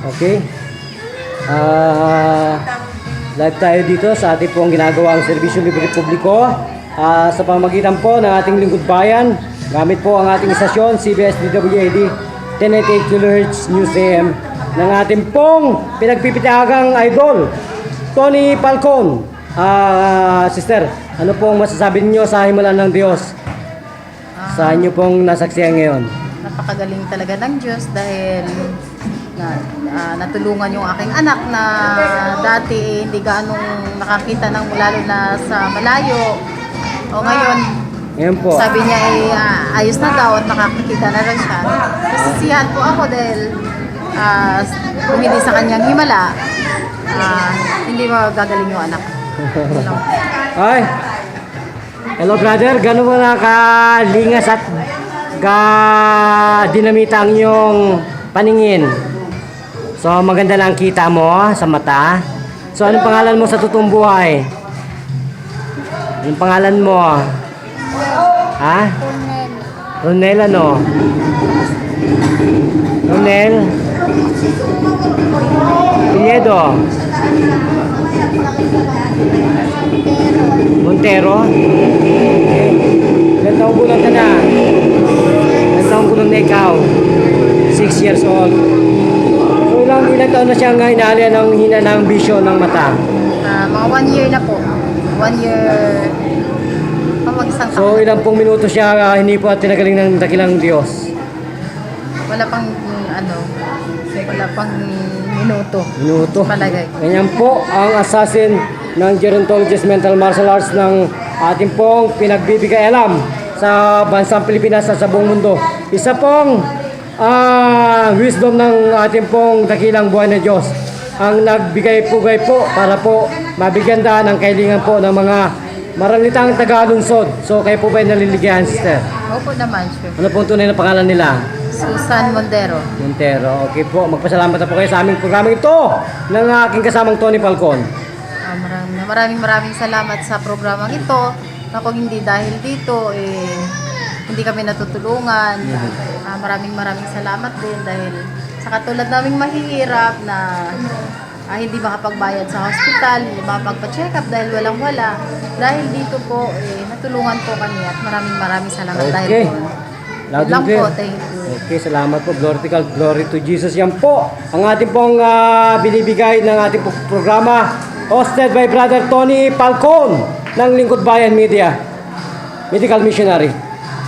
Okay? Live tayo dito sa ating pong ginagawang serbisyo libre publiko sa pamamagitan po ng ating lingkod bayan. Gamit po ang ating istasyon, CBS DWAD 1088 kHz News AM ng ating pong pinagpipitagang idol, Tony Falcon. Sister, ano pong masasabi niyo sa himala ng Diyos sa inyo pong nasaksihan ngayon? Napakagaling talaga ng Diyos dahil natulungan yung aking anak na dati hindi ganong nakakita ng lalo na sa malayo. O ngayon Po. sabi niya ayos na daw at nakakita na rin siya. Nasisiyahan po ako dahil hindi sa kanyang himala, hindi magagaling yung anak. Ay, hello brother, gano'n mo nakalingas at dinamita ang iyong paningin? So maganda lang kita mo sa mata. So anong pangalan mo sa totoong buhay? Anong pangalan mo? Ha? Ronel ano? Ronel? Pinedo? Montero? Okay. Ilan taong gulang ka na? Ilan taong gulang na ikaw? 6 years old. So ilang taon na siyang inaalya ng hina ng bisyo ng mata? Mga 1 year na po. 1 year. Isang So ilang pong minuto siya hinipo at tinagaling ng dakilang Diyos? wala pang minuto. Minuto. Palagay. Ganyan po ang assassin ng gerontologist mental martial arts ng ating pong pinagbibigay alam sa bansang Pilipinas at sa buong mundo. Isa pong wisdom ng ating pong dakilang buhay na Diyos ang nagbigay-pugay po para po mabigyan daan ang kahilingan po ng mga maralitang taga-alunsod. So kayo po ba'y naliligayahan, sister? Opo naman, sure. Ano pong tunay na pangalan nila? Susan Montero. Montero. Okay po, magpasalamat na po kayo sa aming programang ito ng aking kasamang Tony Falcon. Maraming salamat sa programang ito. Na kung hindi dahil dito, hindi kami natutulungan. Maraming salamat din dahil sa katulad naming mahihirap na hindi makapagbayad sa hospital, hindi makapagpa-check up dahil walang-wala. Dahil dito po, natulungan po kami at maraming salamat dahil po. Loud Lang and clear. po, thank you. Okay, salamat po. Glory to Jesus. Yan po ang ating pong binibigay ng ating programa. Hosted by Brother Tony Falcon ng Lingkod Bayan Media. Medical Missionary.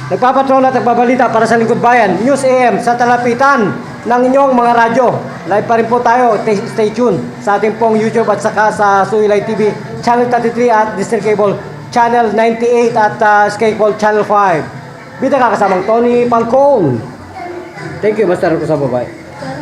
Nagpapatrol at nagbabalita para sa Lingkod Bayan. News AM sa talapitan ng inyong mga radyo. Live pa rin po tayo. Stay tuned sa ating pong YouTube at saka sa Suilay TV Channel 33 at District Cable Channel 98 at Sky Cable Channel 5. Bida ka kasamang Tony Falcon. Thank you, Master Rosa Babay.